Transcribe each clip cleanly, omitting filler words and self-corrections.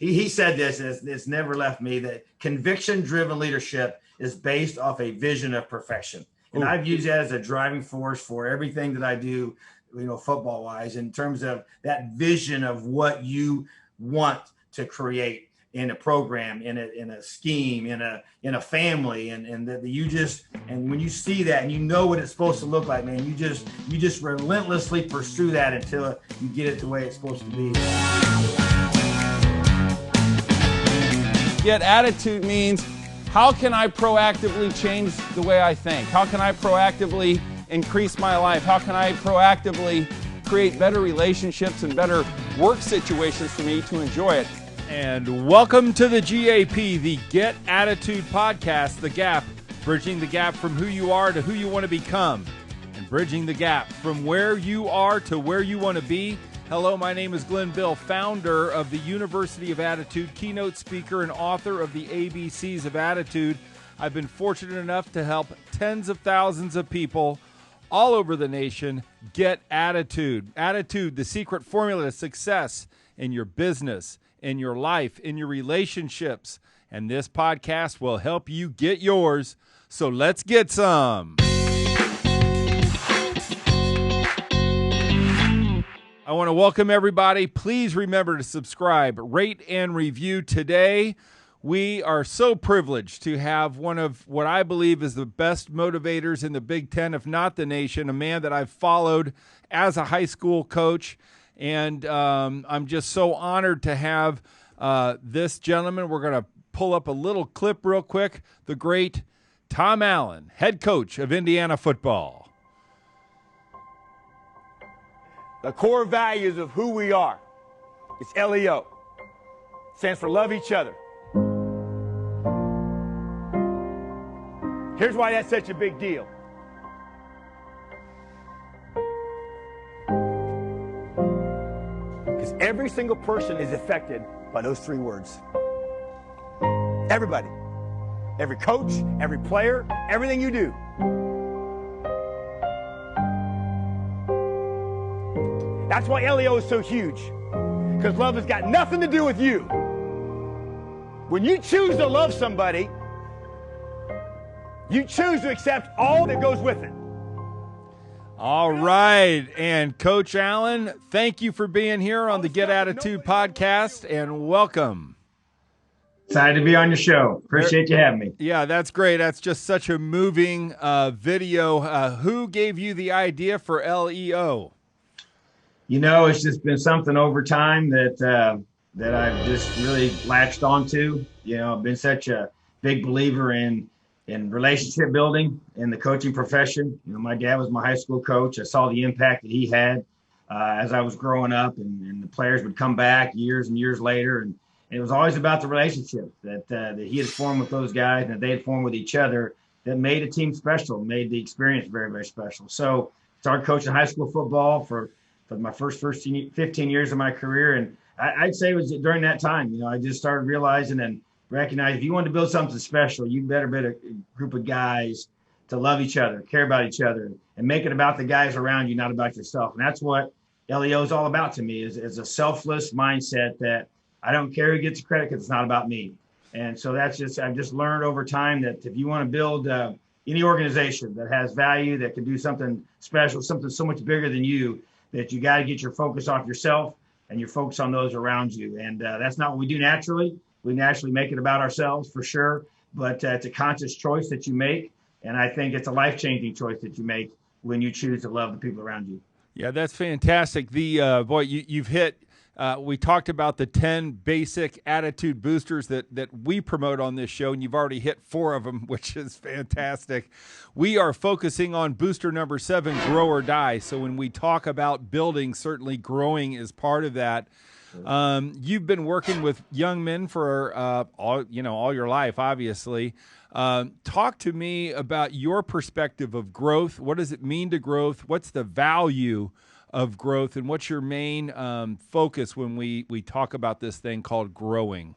he said this, and it's never left me, that conviction-driven leadership is based off a vision of perfection. And I've used that as a driving force for everything that I do, football-wise, in terms of that vision of what you want to create in a program, in a scheme, in a family, and that and when you see that and you know what it's supposed to look like, man, you just relentlessly pursue that until you get it the way it's supposed to be. Get attitude means, how can I proactively change the way I think? How can I proactively increase my life? How can I proactively create better relationships and better work situations for me to enjoy it? And welcome to the GAP, the Get Attitude Podcast, The Gap, bridging the gap from who you are to who you want to become, and bridging the gap from where you are to where you want to be. Hello, my name is Glenn Bill, founder of the University of Attitude, keynote speaker and author of the ABCs of Attitude. I've been fortunate enough to help tens of thousands of people all over the nation get attitude. Attitude, the secret formula to success in your business, in your life, in your relationships. And this podcast will help you get yours. So let's get some. I want to welcome everybody. Please remember to subscribe, rate, and review. Today, we are so privileged to have one of what I believe is the best motivators in the Big Ten, if not the nation, a man that I've followed as a high school coach. And I'm just so honored to have this gentleman. We're going to pull up a little clip real quick. The great Tom Allen, head coach of Indiana football. The core values of who we are. It's LEO. Stands for love each other. Here's why that's such a big deal. Because every single person is affected by those three words. Everybody. Every coach, every player, everything you do. That's why LEO is so huge. Because love has got nothing to do with you. When you choose to love somebody, you choose to accept all that goes with it. All right. And Coach Allen, thank you for being here on the Get Attitude podcast, and welcome. Excited to be on your show. Appreciate you having me. Yeah, that's great. That's just such a moving video. Who gave you the idea for LEO? It's just been something over time that I've just really latched onto. I've been such a big believer in relationship building in the coaching profession. My dad was my high school coach. I saw the impact that he had as I was growing up, and the players would come back years and years later. And it was always about the relationship that he had formed with those guys and that they had formed with each other that made a team special, made the experience very, very special. So started coaching high school football for my first 15 years of my career. And I'd say it was during that time, I just started realizing and recognizing if you want to build something special, you better be a group of guys to love each other, care about each other, and make it about the guys around you, not about yourself. And that's what LEO is all about to me, is a selfless mindset that I don't care who gets the credit because it's not about me. And so I've just learned over time that if you want to build any organization that has value, that can do something special, something so much bigger than you, that you got to get your focus off yourself and your focus on those around you. And that's not what we do naturally. We naturally make it about ourselves for sure, but it's a conscious choice that you make. And I think it's a life-changing choice that you make when you choose to love the people around you. Yeah, that's fantastic. You've hit, we talked about the 10 basic attitude boosters that we promote on this show, and you've already hit 4 of them, which is fantastic. We are focusing on booster number 7, grow or die. So when we talk about building, certainly growing is part of that. You've been working with young men for all your life, obviously. Talk to me about your perspective of growth. What does it mean to growth? What's the value of growth, and what's your main focus when we talk about this thing called growing?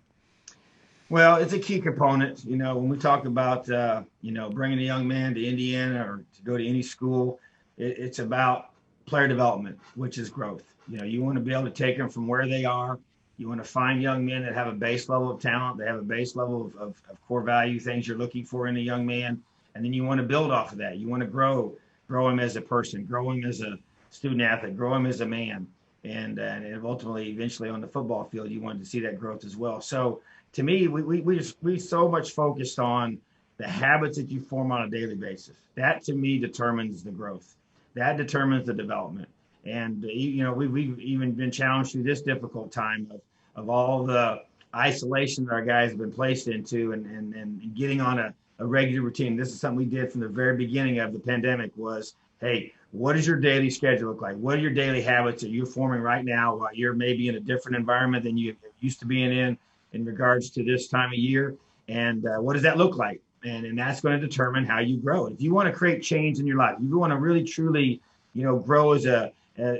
Well, it's a key component. When we talk about bringing a young man to Indiana or to go to any school, it's about player development, which is growth. You want to be able to take them from where they are You want to find young men that have a base level of talent. They have a base level of core value, things you're looking for in a young man. And then you want to build off of that. You want to grow him as a person, grow him as a student athlete, grow him as a man. And ultimately, eventually on the football field, you wanted to see that growth as well. So to me, we so much focused on the habits that you form on a daily basis. That to me determines the growth. That determines the development. And we've even been challenged through this difficult time of all the isolation that our guys have been placed into, and getting on a regular routine. This is something we did from the very beginning of the pandemic was, hey, what does your daily schedule look like? What are your daily habits that you're forming right now while you're maybe in a different environment than you used to being in regards to this time of year? And what does that look like? And that's going to determine how you grow. If you want to create change in your life, if you want to really, truly, grow as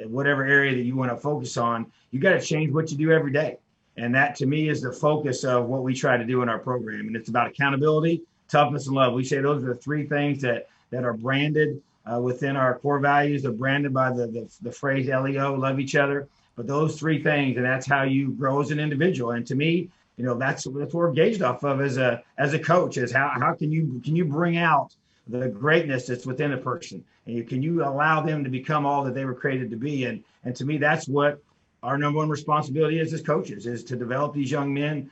whatever area that you want to focus on, you got to change what you do every day. And that to me is the focus of what we try to do in our program. And it's about accountability, toughness, and love. We say those are the three things that are branded within our core values. They're branded by the phrase LEO, love each other. But those three things, and that's how you grow as an individual. And to me, that's what we're gauged off of as a coach, is how can you bring out the greatness that's within a person, and can you allow them to become all that they were created to be. And to me, that's what our number one responsibility is as coaches, is to develop these young men,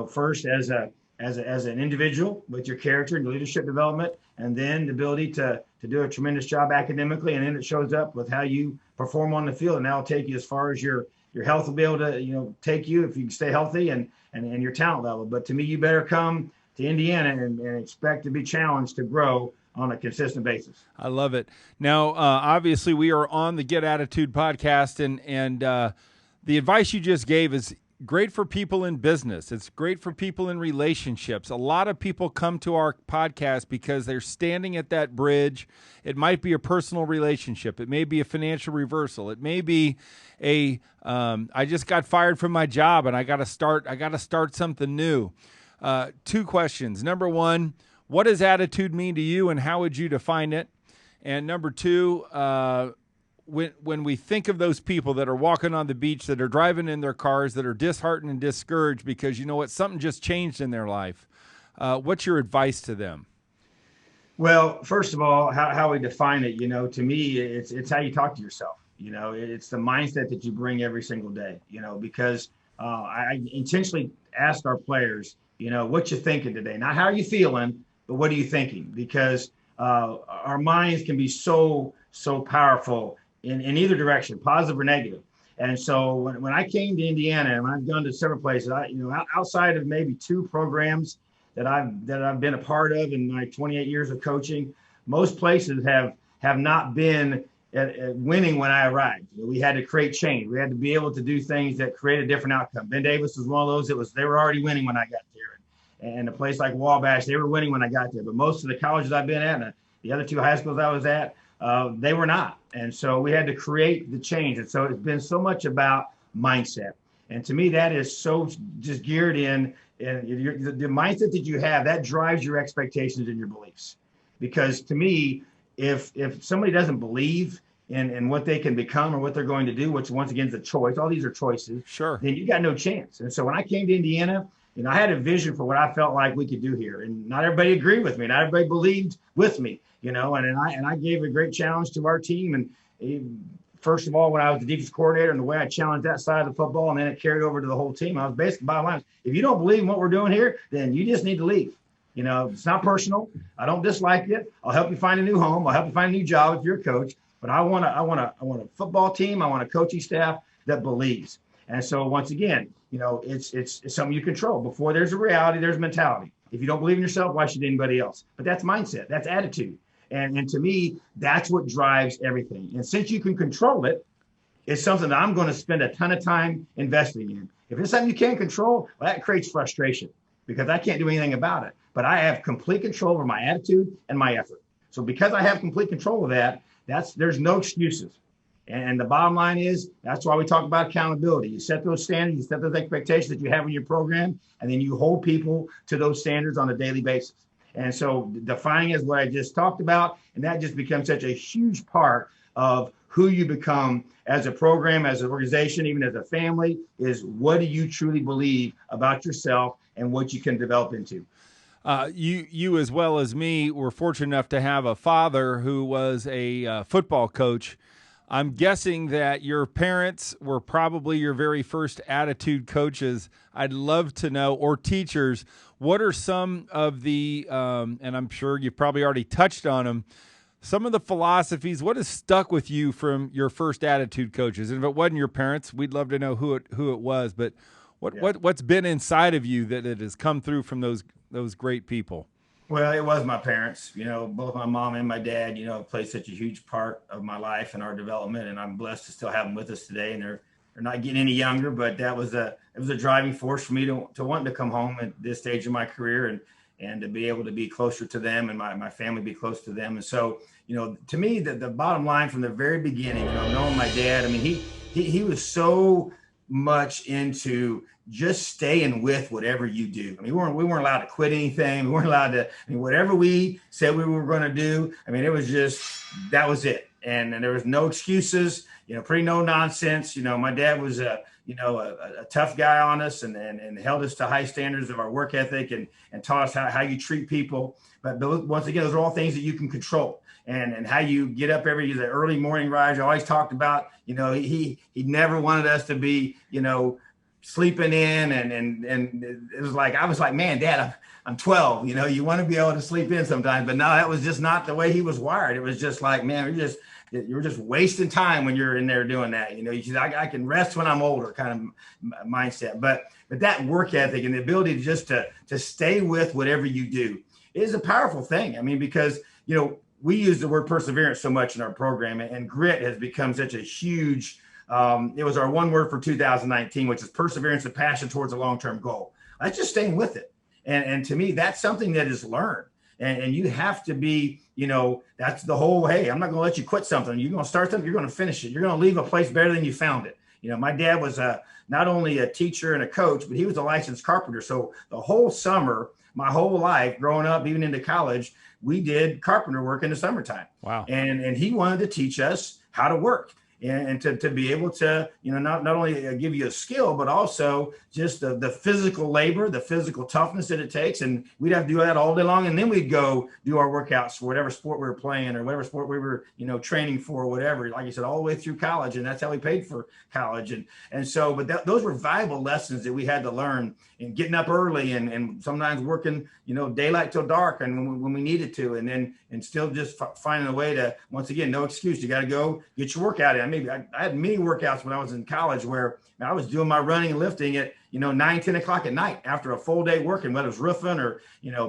first as an individual with your character and leadership development, and then the ability to do a tremendous job academically. And then it shows up with how you perform on the field, and that'll take you as far as your health will be able to, take you if you can stay healthy and your talent level. But to me, you better come to Indiana and expect to be challenged to grow on a consistent basis. I love it. Now, obviously, we are on the Get Attitude podcast, and the advice you just gave is great for people in business. It's great for people in relationships. A lot of people come to our podcast because they're standing at that bridge. It might be a personal relationship. It may be a financial reversal. It may be I just got fired from my job and I got to start something new. Two questions. Number one, what does attitude mean to you, and how would you define it? And number two, when we think of those people that are walking on the beach, that are driving in their cars, that are disheartened and discouraged because something just changed in their life, what's your advice to them? Well, first of all, how we define it, to me, it's how you talk to yourself. It's the mindset that you bring every single day, because I intentionally asked our players, what you thinking today? Not how are you feeling, but what are you thinking? Because our minds can be so powerful in either direction, positive or negative. And so when I came to Indiana, and I've gone to several places, outside of maybe two programs that I've been a part of in my 28 years of coaching, most places have not been at winning when I arrived. We had to create change. We had to be able to do things that create a different outcome. Ben Davis was one of those. They were already winning when I got there. And a place like Wabash, they were winning when I got there. But most of the colleges I've been at, and the other two high schools I was at, they were not. And so we had to create the change. And so it's been so much about mindset. And to me, that is so just geared in, and the mindset that you have, that drives your expectations and your beliefs. Because to me, if somebody doesn't believe in what they can become or what they're going to do, which once again is a choice, all these are choices, sure, then you got no chance. And so when I came to Indiana, I had a vision for what I felt like we could do here, and not everybody agreed with me. Not everybody believed with me, and I gave a great challenge to our team. And first of all, when I was the defense coordinator, and the way I challenged that side of the football, and then it carried over to the whole team, I was basically bottom line: if you don't believe in what we're doing here, then you just need to leave. It's not personal. I don't dislike it. I'll help you find a new home. I'll help you find a new job if you're a coach. But I want a football team. I want a coaching staff that believes. And so once again, it's something you control. Before there's a reality, there's mentality. If you don't believe in yourself, why should anybody else? But that's mindset. That's attitude. And to me, that's what drives everything. And since you can control it, it's something that I'm going to spend a ton of time investing in. If it's something you can't control, well, that creates frustration because I can't do anything about it. But I have complete control over my attitude and my effort. So because I have complete control of that, there's no excuses. And the bottom line is, that's why we talk about accountability. You set those standards, you set those expectations that you have in your program, and then you hold people to those standards on a daily basis. And so defining is what I just talked about, and that just becomes such a huge part of who you become as a program, as an organization, even as a family, is what do you truly believe about yourself and what you can develop into. You as well as me were fortunate enough to have a father who was a football coach. I'm guessing that your parents were probably your very first attitude coaches. I'd love to know, or teachers, what are some of the, and I'm sure you've probably already touched on them, some of the philosophies, what has stuck with you from your first attitude coaches? And if it wasn't your parents, we'd love to know who it was, but what's been inside of you that it has come through from those great people? Well, it was my parents, both my mom and my dad, played such a huge part of my life and our development. And I'm blessed to still have them with us today. And they're not getting any younger, but it was a driving force for me to want to come home at this stage of my career and to be able to be closer to them and my family be close to them. And so, to me, the bottom line from the very beginning, knowing my dad, I mean, he was so much into just staying with whatever you do. I mean, we weren't allowed to quit anything. We weren't allowed to, whatever we said we were going to do, I mean, it was just, that was it. And there was no excuses, pretty no nonsense. My dad was a tough guy on us and held us to high standards of our work ethic and taught us how you treat people. But once again, those are all things that you can control. And how you get up the early morning rise. I always talked about, he never wanted us to be, sleeping in and it was like, I was like, man, Dad, I'm 12, you want to be able to sleep in sometimes, but no, that was just not the way he was wired. It was just like, man, you're just wasting time when you're in there doing that. You said, I can rest when I'm older kind of mindset, but that work ethic and the ability to just to stay with whatever you do is a powerful thing. I mean, because, we use the word perseverance so much in our program, and grit has become such a huge, it was our one word for 2019, which is perseverance and passion towards a long-term goal. That's just staying with it. And to me, that's something that is learned. And you have to be, that's the whole, hey, I'm not going to let you quit something. You're going to start something, you're going to finish it. You're going to leave a place better than you found it. My dad was not only a teacher and a coach, but he was a licensed carpenter. So the whole summer, my whole life growing up, even into college, we did carpenter work in the summertime. Wow. And he wanted to teach us how to work and to be able to, not only give you a skill, but also just the physical labor, the physical toughness that it takes. And we'd have to do that all day long. And then we'd go do our workouts for whatever sport we were playing or whatever sport we were, training for, whatever, like you said, all the way through college. And that's how we paid for college. And so, but those were valuable lessons that we had to learn in getting up early and sometimes working, daylight till dark and when we needed to, and still just finding a way to, once again, no excuse. You got to go get your workout in. I had many workouts when I was in college where I was doing my running and lifting at, 9, 10 o'clock at night after a full day working, whether it was roofing or,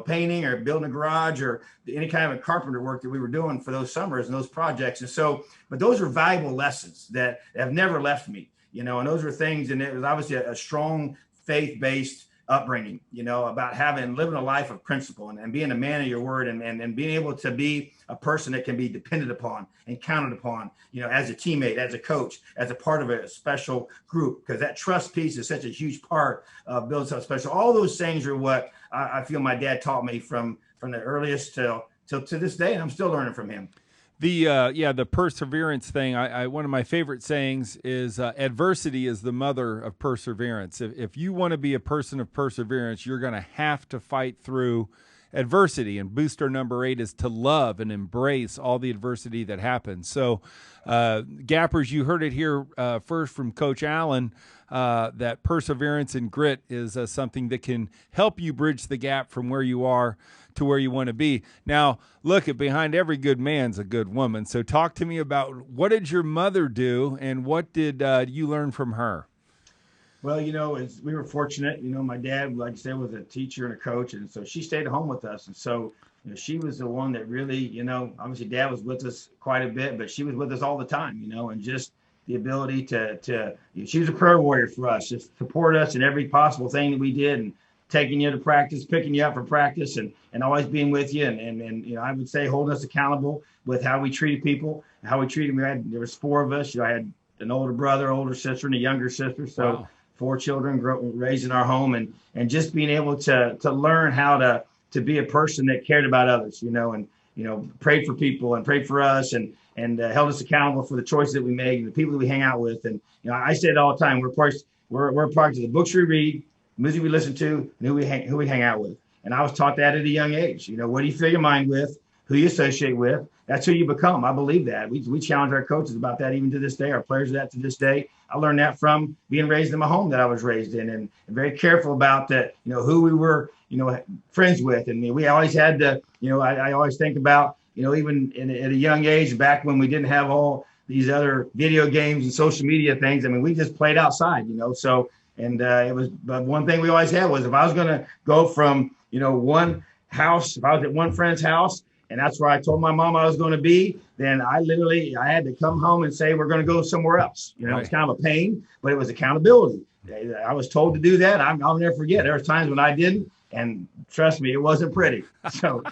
painting or building a garage or any kind of carpenter work that we were doing for those summers and those projects. And so, but those are valuable lessons that have never left me, and those are things, and it was obviously a strong faith-based upbringing, about living a life of principle and being a man of your word and being able to be a person that can be depended upon and counted upon, as a teammate, as a coach, as a part of a special group, because that trust piece is such a huge part of building something special. All those things are what I feel my dad taught me from the earliest till to this day, and I'm still learning from him. The perseverance thing. One of my favorite sayings is adversity is the mother of perseverance. If you want to be a person of perseverance, you're going to have to fight through adversity. And booster number 8 is to love and embrace all the adversity that happens. So, Gappers, you heard it here first from Coach Allen, that perseverance and grit is something that can help you bridge the gap from where you are to where you want to be. Now, look, behind every good man's a good woman. So talk to me about, what did your mother do and what did you learn from her? Well, we were fortunate, my dad, like I said, was a teacher and a coach. And so she stayed at home with us. And so, she was the one that really, obviously Dad was with us quite a bit, but she was with us all the time, and just the ability to she was a prayer warrior for us, just support us in every possible thing that we did, and taking you to practice, picking you up for practice, and always being with you. And I would say holding us accountable with how we treated people, how we treated them. There was 4 of us. I had an older brother, older sister, and a younger sister. So wow. 4 children raised in our home, and just being able to learn how to be a person that cared about others, and prayed for people and prayed for us, and and held us accountable for the choices that we make and the people that we hang out with. And I say it all the time. We're a product of the books we read, the music we listen to, and who we hang out with. And I was taught that at a young age. What do you fill your mind with? Who you associate with? That's who you become. I believe that. We challenge our coaches about that even to this day. Our players do that to this day. I learned that from being raised in my home that I was raised in, and very careful about that. Who we were, friends with, and we always had to. I always think about, even at a young age, back when we didn't have all these other video games and social media things. I mean, we just played outside, So, and it was, but one thing we always had was if I was going to go from, one house, if I was at one friend's house, and that's where I told my mom I was going to be, then I had to come home and say, we're going to go somewhere else. It's kind of a pain, but it was accountability. I was told to do that. I'll never forget. There was times when I didn't, and trust me, it wasn't pretty. So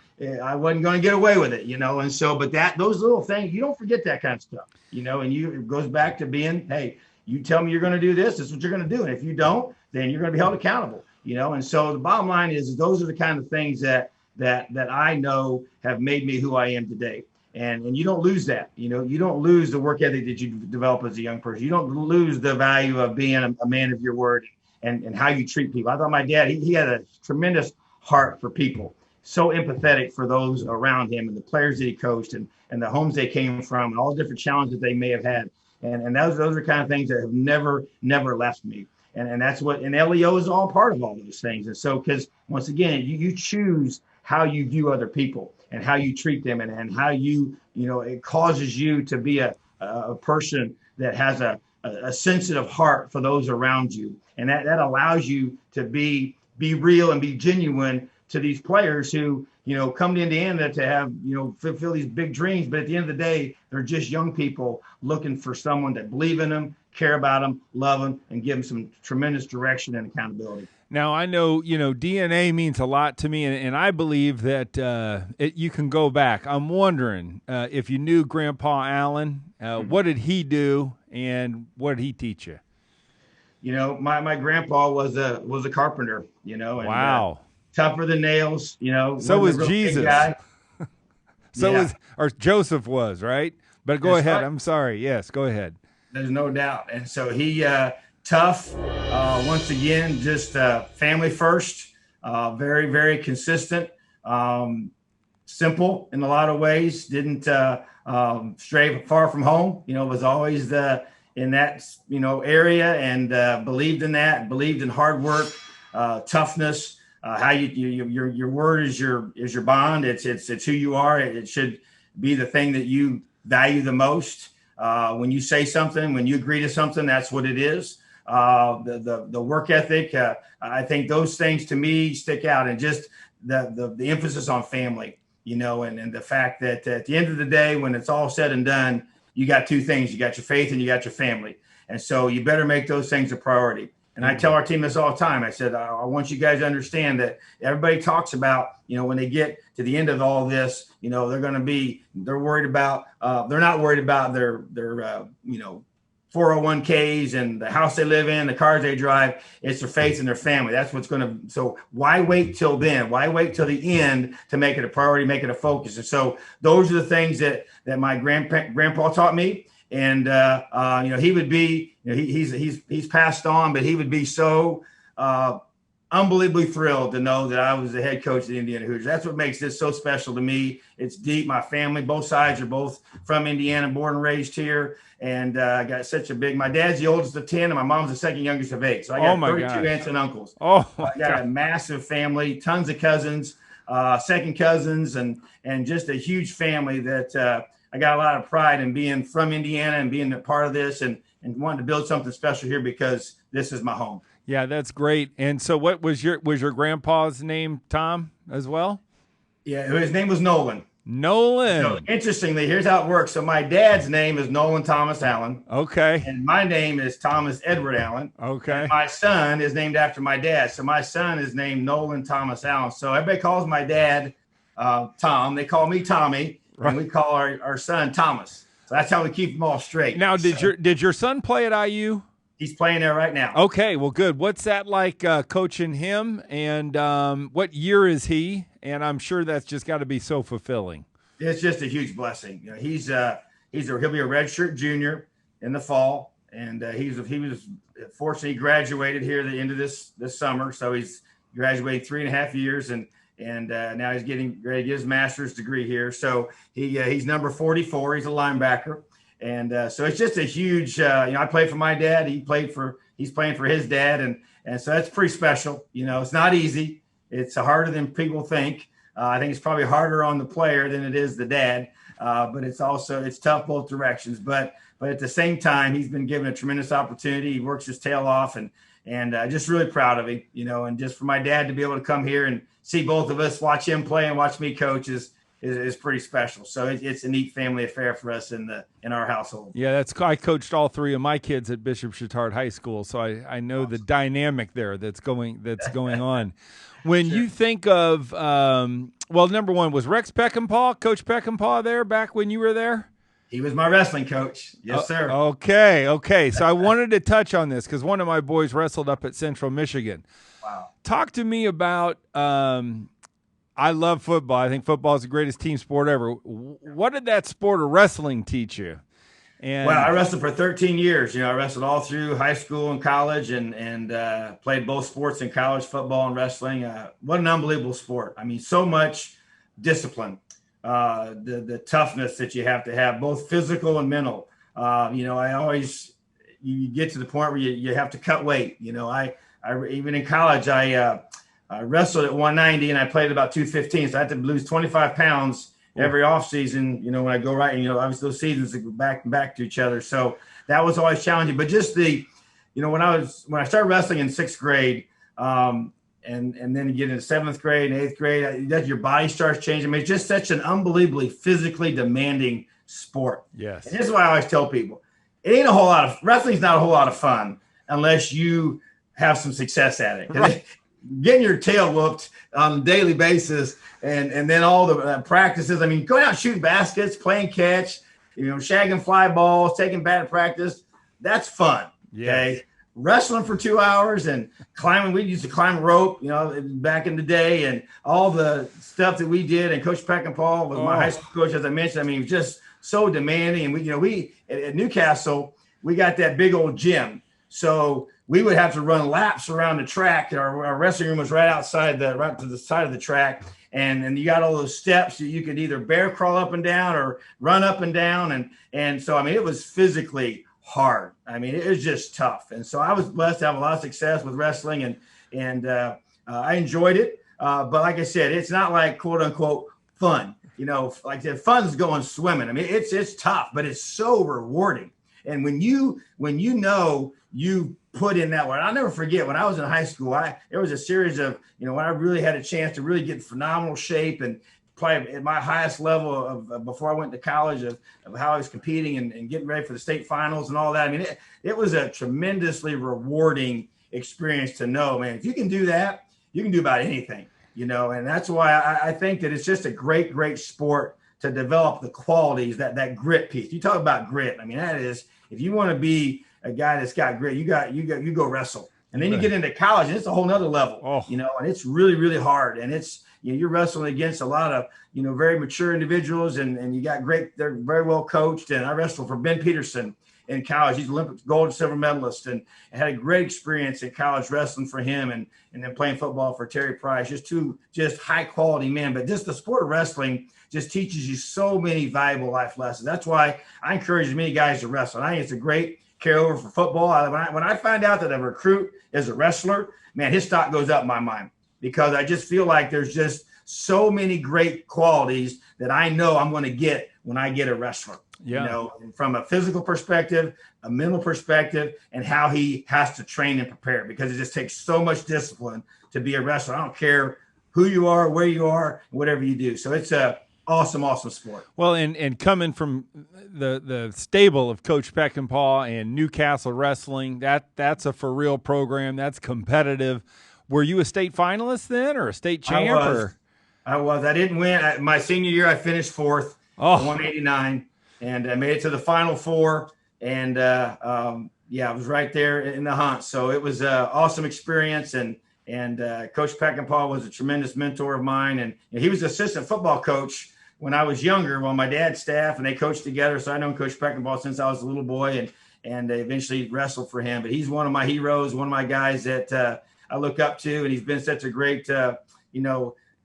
I wasn't going to get away with it, and so, but those little things, you don't forget that kind of stuff, and it goes back to being, hey, you tell me you're going to do this is what you're going to do. And if you don't, then you're going to be held accountable, and so the bottom line is those are the kind of things that I know have made me who I am today. And you don't lose that. You don't lose the work ethic that you develop as a young person. You don't lose the value of being a man of your word and how you treat people. I thought my dad, he had a tremendous heart for people, so empathetic for those around him and the players that he coached and the homes they came from and all the different challenges they may have had. And those are kind of things that have never left me. And that's what, and LEO is all part of all those things. And so, because once again, you choose how you view other people and how you treat them and how it causes you to be a person that has a sensitive heart for those around you. And that allows you to be real and be genuine to these players who, come to Indiana to have, fulfill these big dreams. But at the end of the day, they're just young people looking for someone to believe in them, care about them, love them, and give them some tremendous direction and accountability. Now, I know, DNA means a lot to me, and I believe that you can go back. I'm wondering if you knew Grandpa Allen, what did he do and what did he teach you? My grandpa was a carpenter, and wow. Tougher than nails, So was Jesus. Or Joseph was, right? But go ahead. Right. I'm sorry. Yes, go ahead. There's no doubt. And so he, tough, once again, just family first, very, very consistent, simple in a lot of ways, didn't stray far from home, was always in that, area and believed in that, believed in hard work, toughness, how your word is your bond. It's who you are. It should be the thing that you value the most. When you say something, when you agree to something, that's what it is. The work ethic, I think those things to me stick out, and just the emphasis on family, and the fact that at the end of the day, when it's all said and done, you got two things: you got your faith and you got your family. And so you better make those things a priority. And I tell our team this all the time. I said, I want you guys to understand that everybody talks about, when they get to the end of all this, they're worried about, they're not worried about their 401ks and the house they live in, the cars they drive. It's their faith and their family. That's what's going to, so why wait till then? Why wait till the end to make it a priority, make it a focus? And so those are the things that my grandpa taught me. And, he would be, he's passed on, but he would be so unbelievably thrilled to know that I was the head coach of the Indiana Hoosiers. That's what makes this so special to me. It's deep. My family, both sides are both from Indiana, born and raised here. And I got my dad's the oldest of 10 and my mom's the second youngest of 8. So I got 32 aunts and uncles. I got a massive family, tons of cousins, second cousins, and just a huge family that I got a lot of pride in being from Indiana and being a part of this and wanting to build something special here because this is my home. Yeah, that's great. And so what was your grandpa's name, Tom, as well? Yeah, his name was Nolan. Nolan. So interestingly, here's how it works. So my dad's name is Nolan Thomas Allen. Okay. And my name is Thomas Edward Allen. Okay. And my son is named after my dad. So my son is named Nolan Thomas Allen. So everybody calls my dad Tom. They call me Tommy. Right. And we call our son Thomas. So that's how we keep them all straight. Now, did your son play at IU? He's playing there right now. Okay, well, good. What's that like coaching him? And what year is he? And I'm sure that's just got to be so fulfilling. It's just a huge blessing. He's he'll be a redshirt junior in the fall, and he was fortunately graduated here at the end of this summer. So he's graduated 3.5 years, and now he's getting ready to get his master's degree here. So he's number 44. He's a linebacker, and so it's just a huge. I played for my dad. He's playing for his dad, and so that's pretty special. It's not easy. It's harder than people think. I think it's probably harder on the player than it is the dad, but it's tough both directions. But at the same time, he's been given a tremendous opportunity. He works his tail off, and just really proud of him. And just for my dad to be able to come here and see both of us, watch him play and watch me coach is pretty special. So it's a neat family affair for us in our household. Yeah, I coached all 3 of my kids at Bishop Chatard High School, so I know the dynamic there that's going on. When you think of number one, was Rex Peckinpah, Coach Peckinpah there back when you were there? He was my wrestling coach. Yes, sir. Okay. So I wanted to touch on this because one of my boys wrestled up at Central Michigan. Wow. Talk to me about I love football. I think football is the greatest team sport ever. What did that sport of wrestling teach you? Well, I wrestled for 13 years. I wrestled all through high school and college, and played both sports in college, football and wrestling. What an unbelievable sport. I mean, so much discipline, the toughness that you have to have, both physical and mental. You get to the point where you have to cut weight. I even in college, I wrestled at 190 and I played about 215. So I had to lose 25 pounds every off season, when I go right, and, obviously those seasons go back to each other. So that was always challenging, but just when I started wrestling in 6th grade, and then you get into 7th grade and 8th grade, your body starts changing. I mean, it's just such an unbelievably physically demanding sport. Yes. And this is why I always tell people, wrestling's not a whole lot of fun unless you have some success at it. Right. Getting your tail whooped on a daily basis, and then all the practices. I mean, going out shooting baskets, playing catch, shagging fly balls, taking bat practice. That's fun. Yes. Okay. Wrestling for 2 hours and climbing. We used to climb rope, back in the day, and all the stuff that we did. And Coach Peckinpah was my high school coach, as I mentioned. I mean, just so demanding. And we at Newcastle, we got that big old gym. So we would have to run laps around the track. Our wrestling room was right to the side of the track. And you got all those steps that you could either bear crawl up and down or run up and down. And so, I mean, it was physically hard. I mean, it was just tough. And so I was blessed to have a lot of success with wrestling, and I enjoyed it. But like I said, it's not like quote unquote fun, like the fun's going swimming. I mean, it's tough, but it's so rewarding. And when you you put in that work, I'll never forget when I was in high school, there was a series of, when I really had a chance to really get in phenomenal shape and play at my highest level of before I went to college of how I was competing and getting ready for the state finals and all that. I mean, it was a tremendously rewarding experience to know, man, if you can do that, you can do about anything, and that's why I think that it's just a great, great sport to develop the qualities, that grit piece. You talk about grit. I mean, that is, if you want to be a guy that's got grit, you go wrestle. And then you get into college and it's a whole nother level, and it's really, really hard. And it's, you're wrestling against a lot of, very mature individuals, and you got they're very well coached. And I wrestled for Ben Peterson in college. He's Olympic gold and silver medalist, and had a great experience in college wrestling for him, and then playing football for Terry Price. Just high quality men. But just the sport of wrestling just teaches you so many valuable life lessons. That's why I encourage as many guys to wrestle. I think it's a great carryover for football. When I find out that a recruit is a wrestler, man, his stock goes up in my mind, because I just feel like there's just so many great qualities that I know I'm going to get when I get a wrestler. From a physical perspective, a mental perspective, and how he has to train and prepare, because it just takes so much discipline to be a wrestler. I don't care who you are, where you are, whatever you do. So it's a awesome sport. Well, and coming from the stable of Coach Peckinpah and Newcastle Wrestling, that's a for real program. That's competitive. Were you a state finalist then, or a state champ? I was. I didn't win. My senior year, I finished 4th, 189, and I made it to the Final Four. And I was right there in the hunt. So it was an awesome experience. And Coach Peckinpah was a tremendous mentor of mine, and he was assistant football coach when I was younger, well, my dad's staff and they coached together. So I known Coach Peckinpah since I was a little boy, and eventually wrestled for him. But he's one of my heroes, one of my guys that I look up to, and he's been such a great,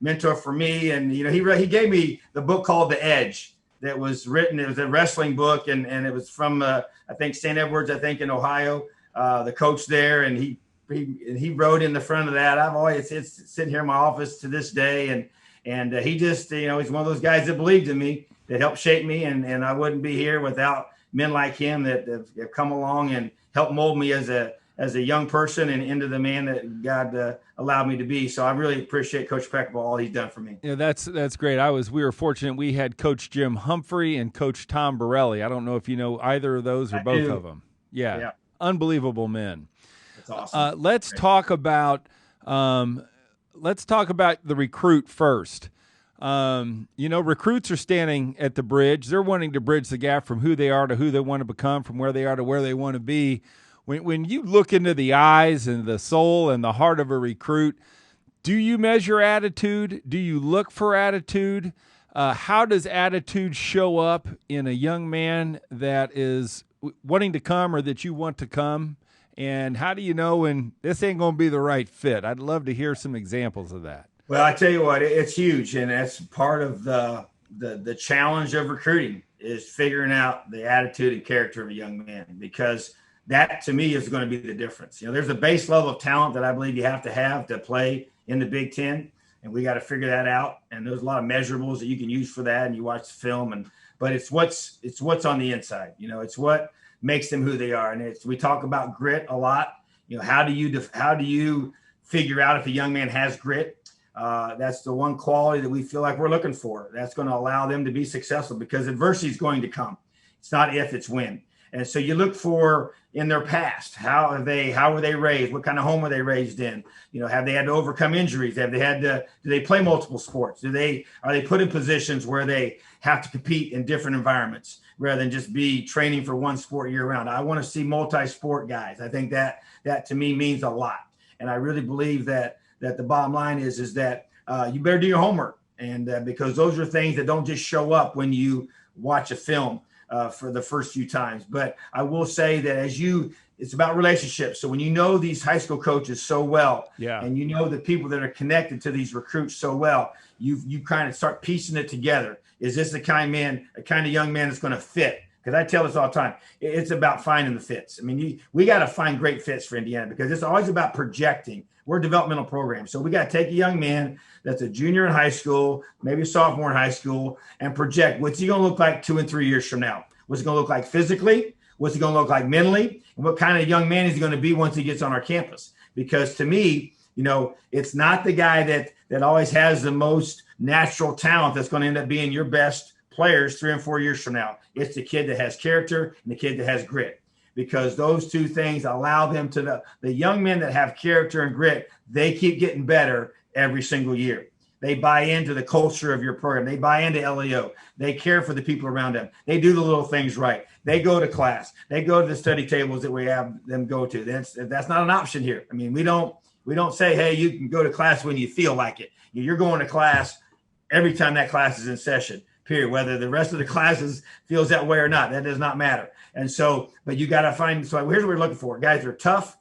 mentor for me. And he gave me the book called The Edge that was written. It was a wrestling book, and it was from I think St. Edwards, I think in Ohio, the coach there, and he wrote in the front of that. It's sitting here in my office to this day, and he just he's one of those guys that believed in me, that helped shape me, and I wouldn't be here without men like him that have come along and helped mold me as a young person and into the man that God allowed me to be. So I really appreciate Coach Peckinpah, all he's done for me. Yeah, that's great. We were fortunate. We had Coach Jim Humphrey and Coach Tom Borelli. I don't know if you know either of those or both of them. Yeah. Unbelievable men. That's awesome. Let's talk about the recruit first. Recruits are standing at the bridge. They're wanting to bridge the gap from who they are to who they want to become, from where they are to where they want to be. When you look into the eyes and the soul and the heart of a recruit, do you measure attitude? Do you look for attitude? How does attitude show up in a young man that is wanting to come or that you want to come? And how do you know when this ain't going to be the right fit? I'd love to hear some examples of that. Well, I tell you what, it's huge, and that's part of the challenge of recruiting, is figuring out the attitude and character of a young man, because that to me is going to be the difference. There's a base level of talent that I believe you have to play in the Big Ten, and we got to figure that out. And there's a lot of measurables that you can use for that, and you watch the film, but it's what's on the inside. It's what makes them who they are, and we talk about grit a lot. How do you figure out if a young man has grit? That's the one quality that we feel like we're looking for. That's going to allow them to be successful, because adversity is going to come. It's not if, it's when. And so you look for in their past, how were they raised? What kind of home were they raised in? Have they had to overcome injuries? Do they play multiple sports? Are they put in positions where they have to compete in different environments rather than just be training for one sport year round? I want to see multi-sport guys. I think that to me means a lot. And I really believe that the bottom line is that you better do your homework, and because those are things that don't just show up when you watch a film for the first few times. But I will say that it's about relationships. So when you know these high school coaches so well, and you know the people that are connected to these recruits so well, you kind of start piecing it together. Is this the kind of young man that's going to fit? Because I tell this all the time, it's about finding the fits. I mean, we got to find great fits for Indiana, because it's always about projecting. We're a developmental program. So we got to take a young man that's a junior in high school, maybe a sophomore in high school, and project what's he going to look like 2 and 3 years from now? What's he going to look like physically? What's he going to look like mentally? And what kind of young man is he going to be once he gets on our campus? Because to me, it's not the guy that always has the most natural talent that's going to end up being your best players 3 and 4 years from now. It's the kid that has character and the kid that has grit, because those two things allow them to the young men that have character and grit, they keep getting better every single year. They buy into the culture of your program. They buy into LEO. They care for the people around them. They do the little things right. They go to class. They go to the study tables that we have them go to. That's not an option here. I mean, we don't say, hey, you can go to class when you feel like it. You're going to class every time that class is in session, period. Whether the rest of the classes feels that way or not, that does not matter. And so, but you got to find, so here's what we're looking for. Guys that are tough,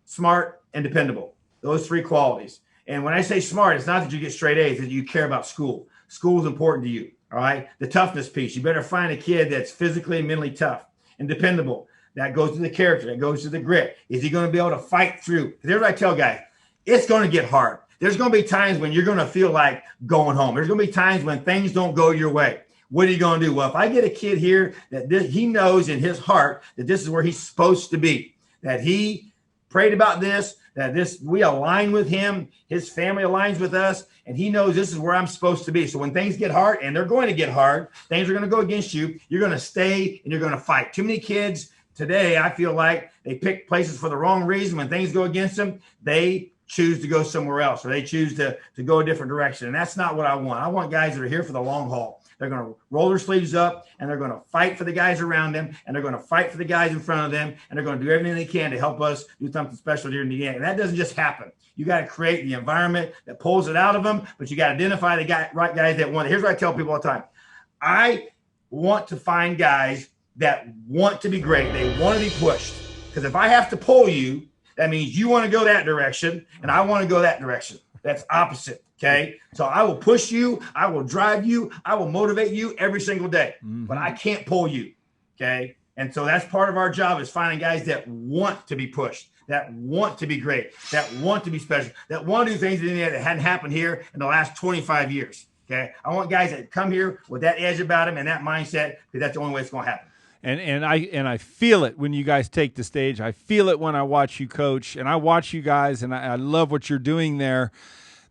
smart, and dependable. Those 3 qualities. And when I say smart, it's not that you get straight A's, that you care about school. School is important to you, all right? The toughness piece, you better find a kid that's physically and mentally tough and dependable. That goes to the character. That goes to the grit. Is he going to be able to fight through? Here's what I tell guys. It's going to get hard. There's going to be times when you're going to feel like going home. There's going to be times when things don't go your way. What are you going to do? Well, if I get a kid here that he knows in his heart that this is where he's supposed to be, that he prayed about this, that we align with him, his family aligns with us, and he knows this is where I'm supposed to be. So when things get hard, and they're going to get hard, things are going to go against you, you're going to stay and you're going to fight. Too many kids today, I feel like they pick places for the wrong reason. When things go against them, they choose to go somewhere else, or they choose to go a different direction. And that's not what I want. I want guys that are here for the long haul. They're going to roll their sleeves up, and they're going to fight for the guys around them, and they're going to fight for the guys in front of them, and they're going to do everything they can to help us do something special during the game. And that doesn't just happen. You got to create the environment that pulls it out of them, but you got to identify the right guys that want it. Here's what I tell people all the time. I want to find guys that want to be great. They want to be pushed. Because if I have to pull you, that means you want to go that direction and I want to go that direction. That's opposite. Okay. So I will push you. I will drive you. I will motivate you every single day, but I can't pull you. Okay. And so that's part of our job, is finding guys that want to be pushed, that want to be great, that want to be special, that want to do things that hadn't happened here in the last 25 years. Okay. I want guys that come here with that edge about them and that mindset, because that's the only way it's going to happen. And I feel it when you guys take the stage. I feel it when I watch you coach, and I watch you guys, and I love what you're doing there.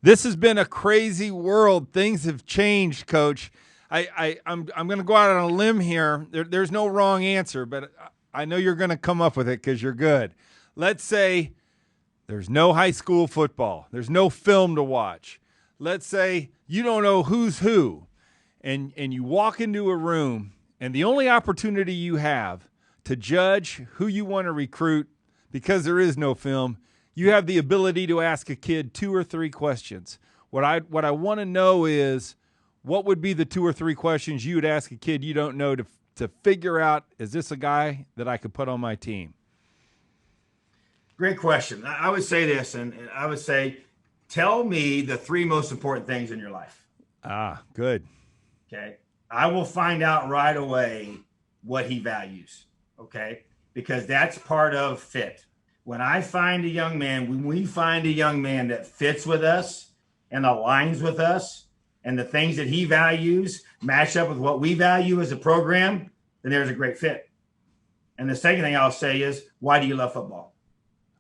This has been a crazy world. Things have changed, Coach. I'm going to go out on a limb here. There's no wrong answer, but I know you're going to come up with it because you're good. Let's say there's no high school football. There's no film to watch. Let's say you don't know who's who, and you walk into a room, and the only opportunity you have to judge who you want to recruit, because there is no film, you have the ability to ask a kid 2 or 3 questions. What I want to know is, what would be the 2 or 3 questions you would ask a kid you don't know to figure out, is this a guy that I could put on my team? Great question. I would say this, and I would say, tell me the 3 most important things in your life. Good. Okay. I will find out right away what he values. Okay. Because that's part of fit. When we find a young man that fits with us and aligns with us, and the things that he values match up with what we value as a program, then there's a great fit. And the second thing I'll say is, why do you love football?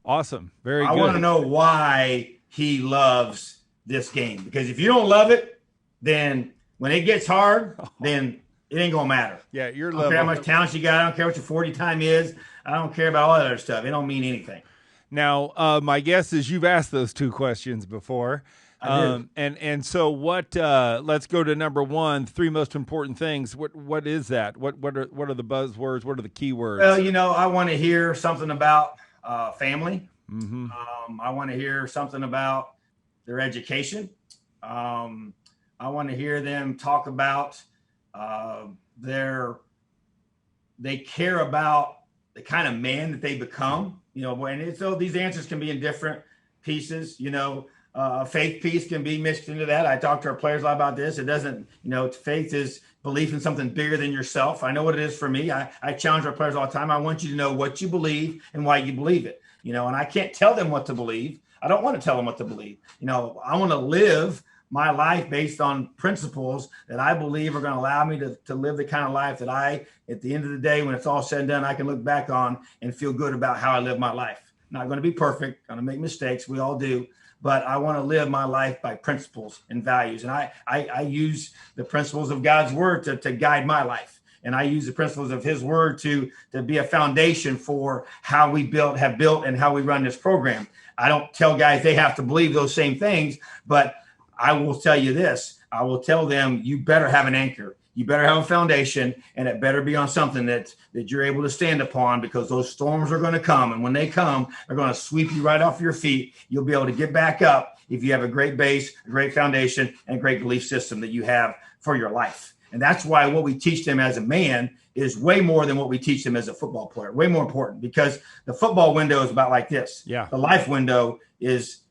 Awesome. Very good. I want to know why he loves this game. Because if you don't love it, then when it gets hard, then it ain't going to matter. Yeah, you're I don't care how much talent you got. I don't care what your 40 time is. I don't care about all that other stuff. It don't mean anything. Now, my guess is you've asked those 2 questions before. And so what, let's go to number 1, 3 most important things. What is that? What are the buzzwords? What are the key words? Well, I want to hear something about family. I want to hear something about their education. I want to hear them talk about they care about the kind of man that they become, so these answers can be in different pieces, a faith piece can be mixed into that. I talk to our players a lot about this. It doesn't, faith is belief in something bigger than yourself. I know what it is for me. I challenge our players all the time. I want you to know what you believe and why you believe it, and I can't tell them what to believe. I don't want to tell them what to believe. I want to live my life based on principles that I believe are going to allow me to live the kind of life that at the end of the day, when it's all said and done, I can look back on and feel good about how I live my life. Not going to be perfect, going to make mistakes. We all do. But I want to live my life by principles and values. And I use the principles of God's word to guide my life. And I use the principles of his word to be a foundation for how we have built and how we run this program. I don't tell guys they have to believe those same things, but I will tell you this. I will tell them, you better have an anchor. You better have a foundation, and it better be on something that you're able to stand upon, because those storms are going to come. And when they come, they're going to sweep you right off your feet. You'll be able to get back up if you have a great base, a great foundation, and a great belief system that you have for your life. And that's why what we teach them as a man is way more than what we teach them as a football player, way more important, because the football window is about like this. Yeah. The life window is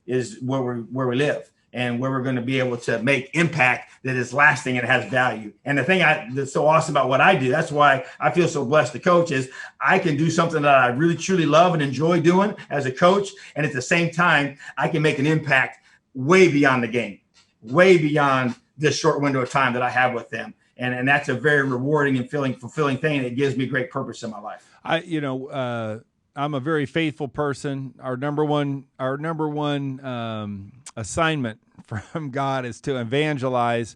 where we live, and where we're going to be able to make impact that is lasting and has value. And the thing that's so awesome about what I do, that's why I feel so blessed to coach, is I can do something that I really, truly love and enjoy doing as a coach. And at the same time, I can make an impact way beyond the game, way beyond this short window of time that I have with them. And that's a very rewarding and fulfilling thing. It gives me great purpose in my life. I'm a very faithful person. Our number one assignment from God is to evangelize.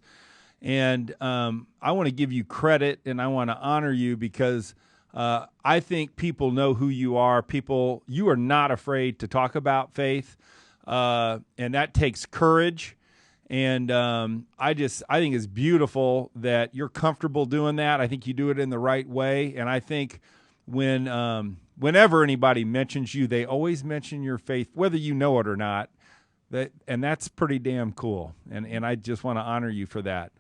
And I want to give you credit, and I want to honor you, because I think people know who you are. You are not afraid to talk about faith, and that takes courage. And I think it's beautiful that you're comfortable doing that. I think you do it in the right way. And I think whenever anybody mentions you, they always mention your faith, whether you know it or not. And that's pretty damn cool. And I just want to honor you for that.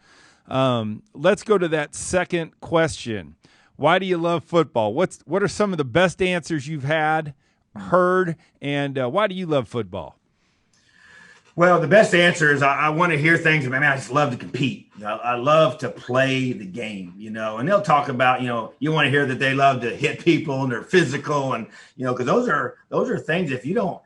Let's go to that second question. Why do you love football? What are some of the best answers you've heard, and why do you love football? Well, the best answer is I want to hear things about, man, I just love to compete. I love to play the game, and they'll talk about, you want to hear that they love to hit people and they're physical and, because those are things, if you don't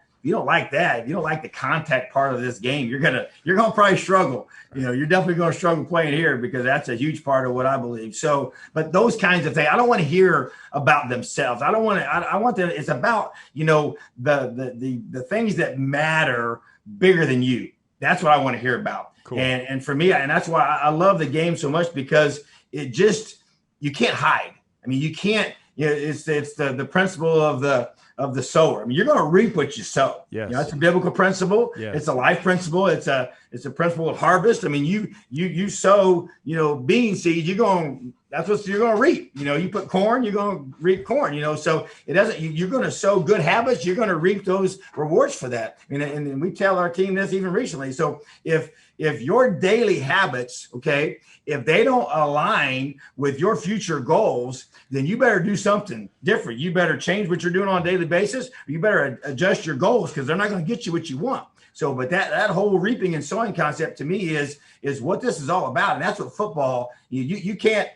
like that, if you don't like the contact part of this game, you're going to probably struggle. You're definitely going to struggle playing here because that's a huge part of what I believe. So, but those kinds of things, I don't want to hear about themselves. I want them, it's about, the things that matter bigger than you. That's what I want to hear about. Cool. And for me, and that's why I love the game so much, because you can't hide. I mean, you can't, it's the principle of the sower. I mean, you're going to reap what you sow. Yes. It's a biblical principle. Yes. It's a life principle. It's a principle of harvest. I mean, you sow, bean seeds, that's what you're going to reap. You put corn, you're going to reap corn, so it doesn't, you're going to sow good habits. You're going to reap those rewards for that. And we tell our team this even recently. So if your daily habits, okay, if they don't align with your future goals, then you better do something different. You better change what you're doing on a daily basis. Or you better adjust your goals, because they're not going to get you what you want. So, but that whole reaping and sowing concept to me is what this is all about. And that's what football, you can't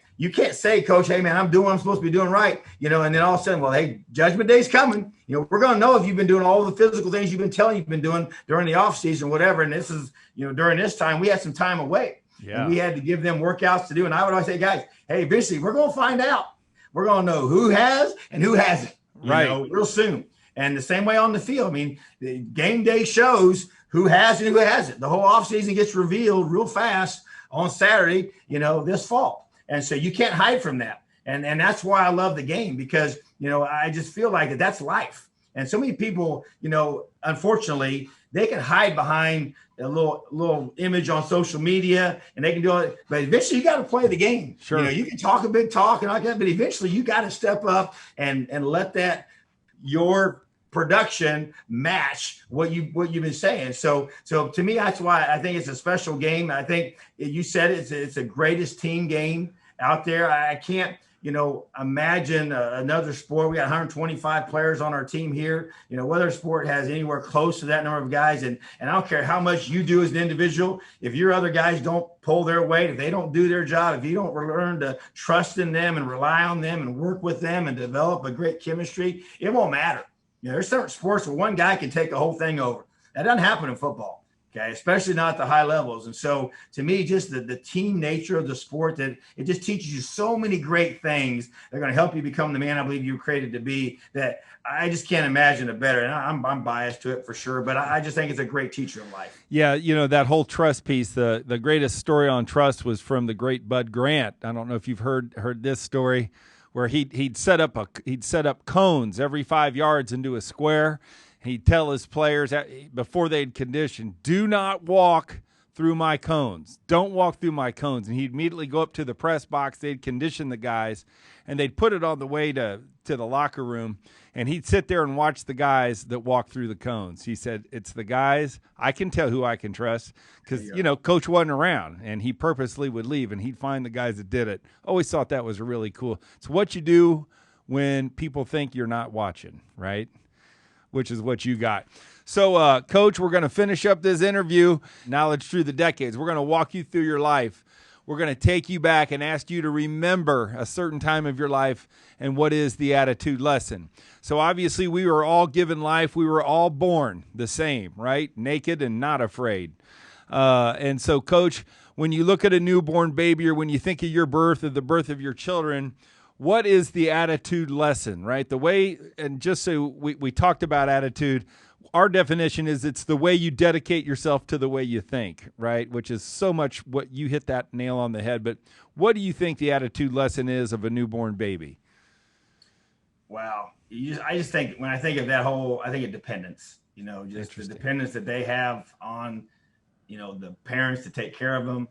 say, Coach, hey, man, I'm doing what I'm supposed to be doing right, and then all of a sudden, well, hey, judgment day's coming. We're going to know if you've been doing all the physical things you've been telling you've been doing during the off season, whatever. And this is, during this time, we had some time away. Yeah. And we had to give them workouts to do. And I would always say, guys, hey, eventually we're going to find out. We're going to know who has and who hasn't, real soon. And the same way on the field. I mean, the game day shows who has and who hasn't. The whole offseason gets revealed real fast on Saturday, this fall. And so you can't hide from that. And that's why I love the game, because, I just feel like that's life. And so many people, unfortunately, they can hide behind a little image on social media, and they can do it. But eventually you got to play the game. Sure. You can talk a big talk and all that, but eventually you got to step up and let your production match what you've been saying. So to me, that's why I think it's a special game. I think you said it's the greatest team game out there. I can't, imagine another sport. We got 125 players on our team here. Whether sport has anywhere close to that number of guys. And I don't care how much you do as an individual. If your other guys don't pull their weight, if they don't do their job, if you don't learn to trust in them and rely on them and work with them and develop a great chemistry, it won't matter. There's certain sports where one guy can take a whole thing over. That doesn't happen in football. Okay, especially not at the high levels. And so to me, just the team nature of the sport, that it just teaches you so many great things that are going to help you become the man I believe you were created to be, that I just can't imagine a better. And I'm biased to it for sure, but I just think it's a great teacher of life. Yeah, that whole trust piece, the greatest story on trust was from the great Bud Grant. I don't know if you've heard this story, where he'd set up cones every 5 yards into a square. He'd tell his players before they'd condition, do not walk through my cones. Don't walk through my cones. And he'd immediately go up to the press box. They'd condition the guys, and they'd put it on the way to the locker room. And he'd sit there and watch the guys that walk through the cones. He said, it's the guys, I can tell who I can trust, because, coach wasn't around, and he purposely would leave, and he'd find the guys that did it. Always thought that was really cool. It's what you do when people think you're not watching, right? Which is what you got. So, Coach, we're going to finish up this interview, Knowledge Through the Decades. We're going to walk you through your life. We're going to take you back and ask you to remember a certain time of your life and what is the attitude lesson. So, obviously, we were all given life. We were all born the same, right? Naked and not afraid. And so, Coach, when you look at a newborn baby, or when you think of your birth or the birth of your children, what is the attitude lesson, right? The way, and just so we talked about attitude, our definition is it's the way you dedicate yourself to the way you think, right? Which is so much what you hit that nail on the head. But what do you think the attitude lesson is of a newborn baby? Wow. I just think, when I think of that whole, I think of dependence, just the dependence that they have on the parents to take care of them,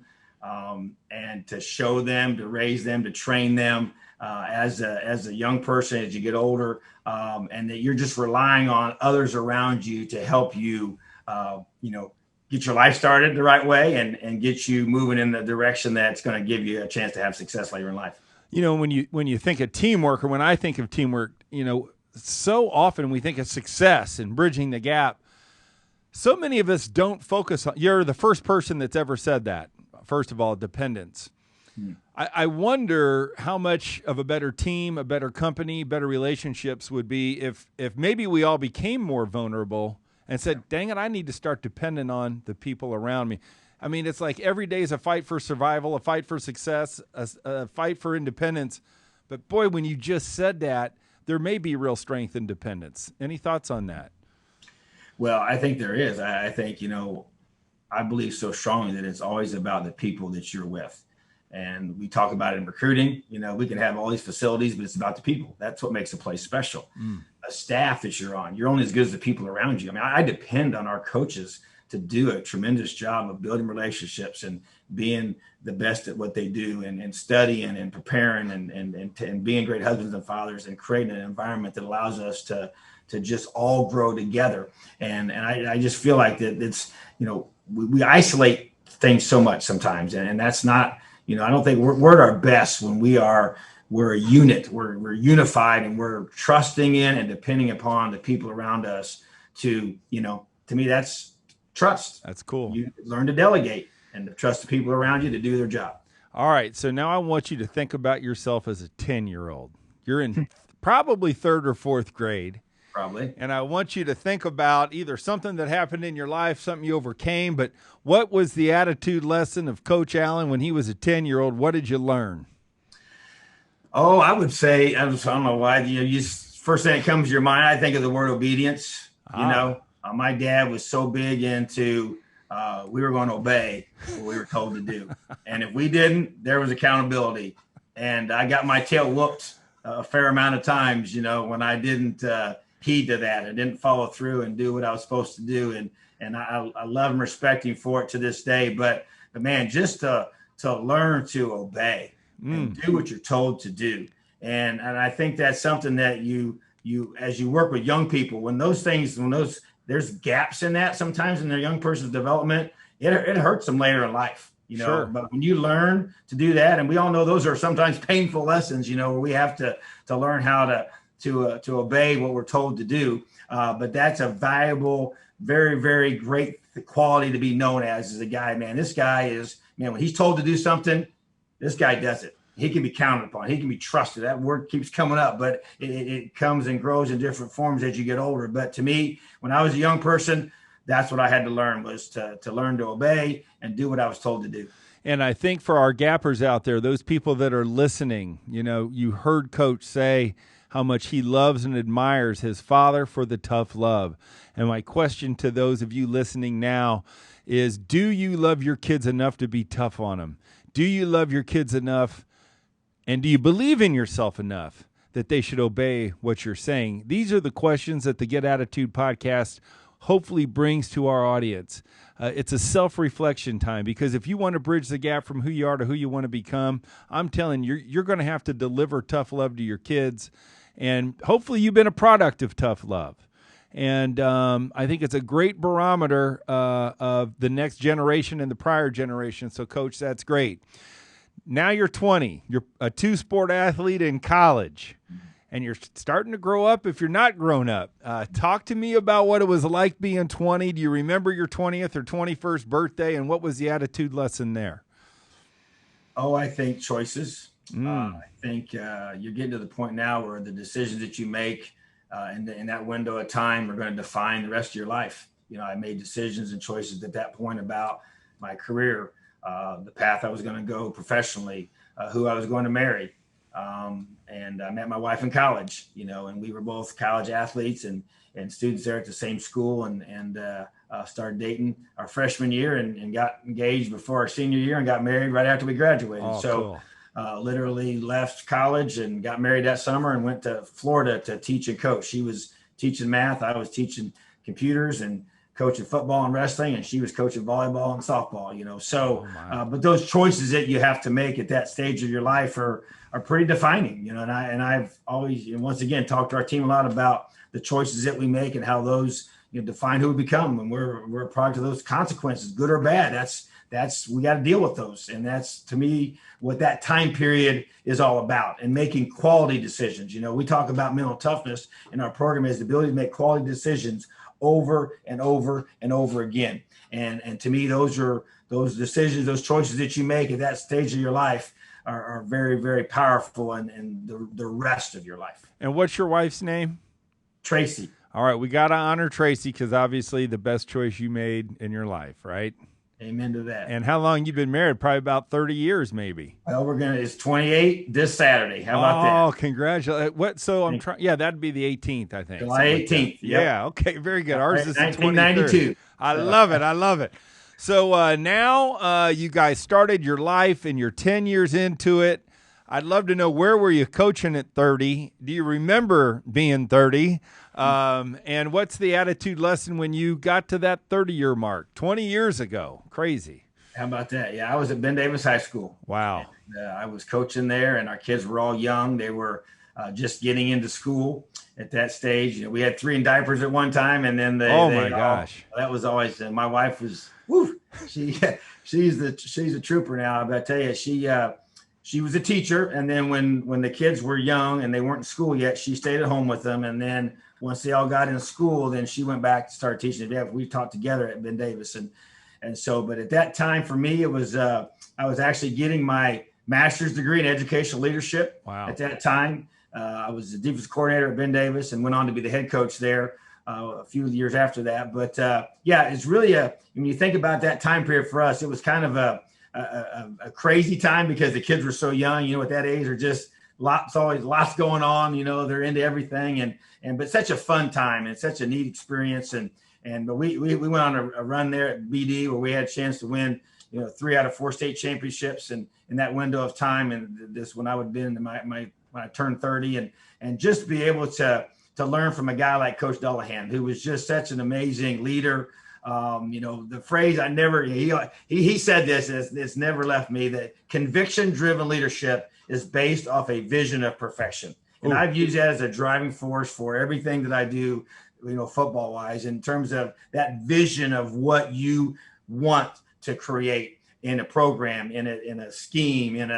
and to show them, to raise them, to train them as a young person as you get older, and that you're just relying on others around you to help you, get your life started the right way and get you moving in the direction that's going to give you a chance to have success later in life. When you think of teamwork, or when I think of teamwork, so often we think of success and bridging the gap. So many of us don't focus on, you're the first person that's ever said that. First of all, dependence. I wonder how much of a better team, a better company, better relationships would be if maybe we all became more vulnerable and said, dang it, I need to start depending on the people around me. I mean, it's like every day is a fight for survival, a fight for success, a fight for independence. But boy, when you just said that, there may be real strength in dependence. Any thoughts on that? Well, I think there is. I think, I believe so strongly that it's always about the people that you're with. And we talk about it in recruiting. We can have all these facilities, but it's about the people. That's what makes a place special. A staff that you're on, you're only as good as the people around you. I mean, I depend on our coaches to do a tremendous job of building relationships and being the best at what they do, and studying and preparing and being great husbands and fathers, and creating an environment that allows us to just all grow together. And I just feel like that it's, we isolate things so much sometimes. And that's not, I don't think we're at our best when we're a unit, we're unified, and we're trusting in and depending upon the people around us to me, that's trust. That's cool. You learn to delegate and to trust the people around you to do their job. All right. So now I want you to think about yourself as a 10-year-old. You're in probably third or fourth grade. Probably. And I want you to think about either something that happened in your life, something you overcame, but what was the attitude lesson of Coach Allen when he was a 10-year-old? What did you learn? Oh, I would say, I don't know why, first thing that comes to your mind, I think of the word obedience. My dad was so big into, we were going to obey what we were told to do. And if we didn't, there was accountability. And I got my tail whooped a fair amount of times, when I didn't heed to that. I didn't follow through and do what I was supposed to do. And I love and respect him for it to this day. But man, just to learn to obey and do what you're told to do. And I think that's something that you as you work with young people, there's gaps in that sometimes in their young person's development, it hurts them later in life. Sure. But when you learn to do that, and we all know those are sometimes painful lessons, where we have to learn how to obey what we're told to do. But that's a valuable, very, very great quality to be known as a guy, man. This guy is, when he's told to do something, this guy does it. He can be counted upon. He can be trusted. That word keeps coming up, but it comes and grows in different forms as you get older. But to me, when I was a young person, that's what I had to learn, was to learn to obey and do what I was told to do. And I think for our gappers out there, those people that are listening, you heard Coach say how much he loves and admires his father for the tough love. And my question to those of you listening now is, do you love your kids enough to be tough on them? Do you love your kids enough? And do you believe in yourself enough that they should obey what you're saying? These are the questions that the Get Attitude podcast hopefully brings to our audience. It's a self-reflection time, because if you want to bridge the gap from who you are to who you want to become, I'm telling you, you're going to have to deliver tough love to your kids. And hopefully you've been a product of tough love. And I think it's a great barometer of the next generation and the prior generation. So, Coach, that's great. Now you're 20. You're a two-sport athlete in college, and you're starting to grow up if you're not grown up. Talk to me about what it was like being 20. Do you remember your 20th or 21st birthday, and what was the attitude lesson there? Oh, I think choices. I think you're getting to the point now where the decisions that you make in that window of time are going to define the rest of your life. I made decisions and choices at that point about my career, the path I was going to go professionally, who I was going to marry. And I met my wife in college, and we were both college athletes and students there at the same school, and started dating our freshman year and got engaged before our senior year and got married right after we graduated. Oh, so cool. Literally left college and got married that summer and went to Florida to teach and coach. She was teaching math. I was teaching computers, and coaching football and wrestling, and she was coaching volleyball and softball, So, but those choices that you have to make at that stage of your life are pretty defining, And I've always, once again, talked to our team a lot about the choices that we make and how those, define who we become. And we're a product of those consequences, good or bad. That's we got to deal with those. And that's, to me, what that time period is all about, and making quality decisions. We talk about mental toughness in our program as the ability to make quality decisions over and over and over again. And to me, those decisions, those choices that you make at that stage of your life are very, very powerful and the rest of your life. And what's your wife's name? Tracy. All right. We got to honor Tracy, because obviously the best choice you made in your life, right? Amen to that. And how long you been married? Probably about 30 years, maybe. Well, it's 28 this Saturday. How about that? Oh, congratulations. What? So I'm trying. Yeah, that'd be the 18th, I think. July 18th. Like yeah. Okay. Very good. Ours is 1992. I love it. I love it. So now you guys started your life and you're 10 years into it. I'd love to know, where were you coaching at 30? Do you remember being 30? And what's the attitude lesson when you got to that 30-year mark 20 years ago? Crazy. How about that? Yeah, I was at Ben Davis High School. Wow. And, I was coaching there, and our kids were all young. They were just getting into school at that stage. We had 3 in diapers at one time, and then gosh, that was always. My wife was, she's a trooper now. But I tell you, she was a teacher, and then when the kids were young and they weren't in school yet, she stayed at home with them, and then once they all got in school, then she went back to start teaching. We taught together at Ben Davis, and so. But at that time, for me, it was I was actually getting my master's degree in educational leadership. Wow. At that time. I was the defensive coordinator at Ben Davis and went on to be the head coach there a few years after that. But it's really when you think about that time period for us, it was kind of a crazy time, because the kids were so young. At that age, are just always lots going on. They're into everything, but such a fun time and such a neat experience. But we went on a run there at BD where we had a chance to win 3 out of 4 state championships, and in that window of time. And this, when I would have been in when I turned 30, and just be able to learn from a guy like Coach Dullahan, who was just such an amazing leader. The phrase he said this, it's never left me, that conviction-driven leadership is based off a vision of perfection. And I've used that as a driving force for everything that I do, football wise, in terms of that vision of what you want to create in a program, in a scheme, in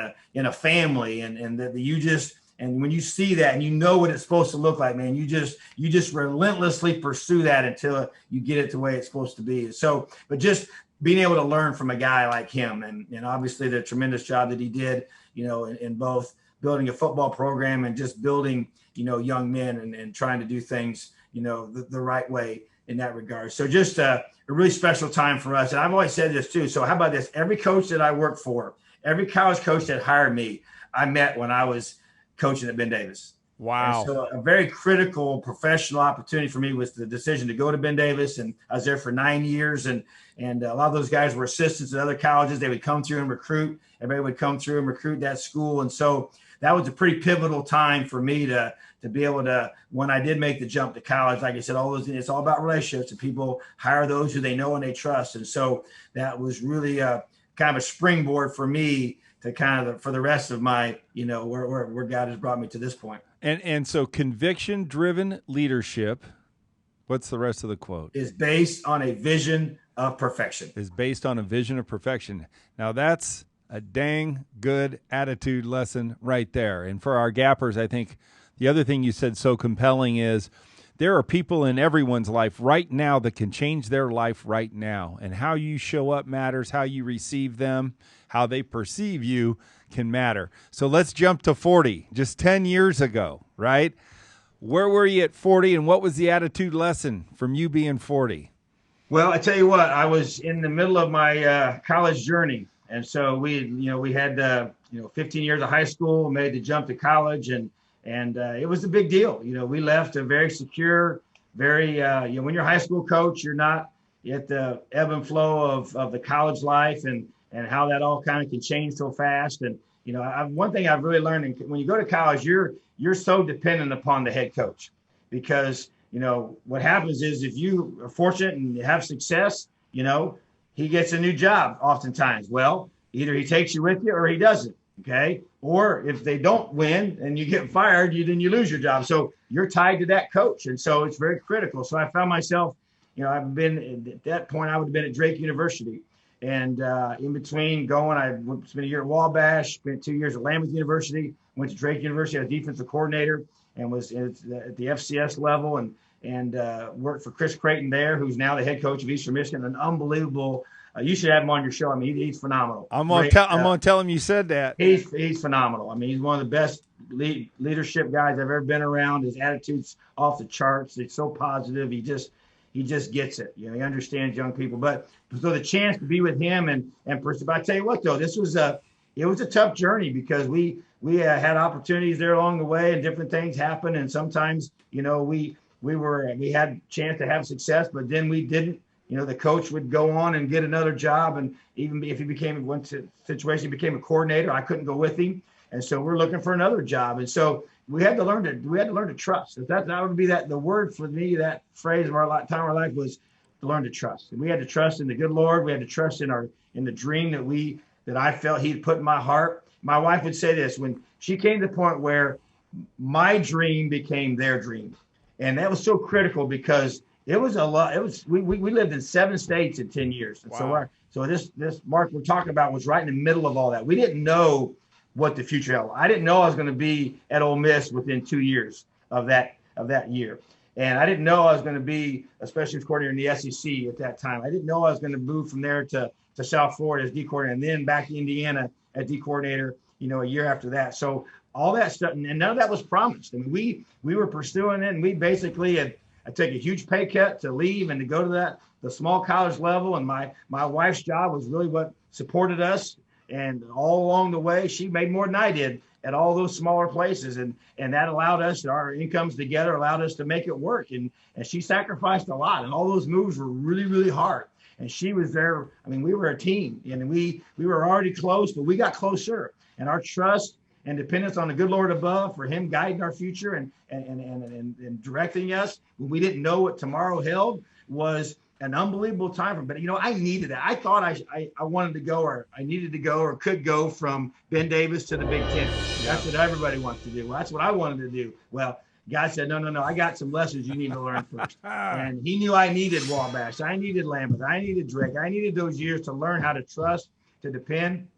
a family, and that you just. And when you see that and you know what it's supposed to look like, man, you just relentlessly pursue that until you get it the way it's supposed to be. So, but just being able to learn from a guy like him, and obviously the tremendous job that he did, in both building a football program and just building, young men and trying to do things, the right way in that regard. So just a really special time for us. And I've always said this too. So how about this? Every coach that I worked for, every college coach that hired me, I met when I was coaching at Ben Davis. Wow. And so a very critical professional opportunity for me was the decision to go to Ben Davis. And I was there for 9 years. And a lot of those guys were assistants at other colleges. They would come through and recruit. Everybody would come through and recruit that school. And so that was a pretty pivotal time for me to be able to, when I did make the jump to college, like I said, it's all about relationships, and people hire those who they know and they trust. And so that was really kind of a springboard for me to kind of for the rest of my, where God has brought me to this point. And so conviction-driven leadership, what's the rest of the quote? Is based on a vision of perfection. Is based on a vision of perfection. Now that's a dang good attitude lesson right there. And for our gappers, I think the other thing you said so compelling is there are people in everyone's life right now that can change their life right now. And how you show up matters, how you receive them, how they perceive you can matter. So let's jump to 40, just 10 years ago, right? Where were you at 40, and what was the attitude lesson from you being 40? Well, I tell you what, I was in the middle of my college journey. And so we had 15 years of high school, made the jump to college, and it was a big deal. We left a very secure, very, when you're a high school coach, you're not at the ebb and flow of the college life and how that all kind of can change so fast. And, one thing I've really learned, when you go to college, you're so dependent upon the head coach, because, what happens is if you are fortunate and have success, he gets a new job oftentimes. Well, either he takes you with you or he doesn't. Okay. Or if they don't win and you get fired, then you lose your job. So you're tied to that coach. And so it's very critical. So I found myself, I've been at that point, I would have been at Drake University. And in between going, I spent a year at Wabash, spent 2 years at Lambuth University, went to Drake University as defensive coordinator and was at the FCS level and worked for Chris Creighton there, who's now the head coach of Eastern Michigan, an unbelievable. You should have him on your show. I mean, he's phenomenal. I'm gonna tell him you said that. He's phenomenal. I mean, he's one of the best leadership guys I've ever been around. His attitude's off the charts. It's so positive. He just gets it. He understands young people. But so the chance to be with him and but I tell you what though, it was a tough journey because we had opportunities there along the way and different things happened. And sometimes, we had a chance to have success, but then we didn't. The coach would go on and get another job. And even if he became he became a coordinator, I couldn't go with him. And so we're looking for another job. And so we had to learn to trust. That would be the word for me, that phrase of our time of our life was to learn to trust. And we had to trust in the good Lord. We had to trust in the dream that I felt he'd put in my heart. My wife would say this when she came to the point where my dream became their dream. And that was so critical because it was a lot. We lived in 7 states in 10 years. And wow. So this Mark we're talking about was right in the middle of all that. We didn't know what the future held. I didn't know I was going to be at Ole Miss within 2 years of that year. And I didn't know I was going to be a specialist coordinator in the SEC at that time. I didn't know I was going to move from there to South Florida as D coordinator and then back to Indiana as D coordinator, a year after that. So all that stuff, and none of that was promised. I mean, we were pursuing it, and we basically I took a huge pay cut to leave and to go to the small college level. And my wife's job was really what supported us. And all along the way, she made more than I did at all those smaller places. And that allowed us, our incomes together allowed us to make it work. And she sacrificed a lot. And all those moves were really, really hard. And she was there. I mean, we were a team and we were already close, but we got closer. And our trust and dependence on the good Lord above for him guiding our future and directing us when we didn't know what tomorrow held was an unbelievable time. But, I needed that. I thought I wanted to go or I needed to go or could go from Ben Davis to the Big Ten. That's what everybody wants to do. Well, that's what I wanted to do. Well, God said, no, I got some lessons you need to learn first. And he knew I needed Wabash. I needed Lambuth. I needed Drake. I needed those years to learn how to trust, to depend,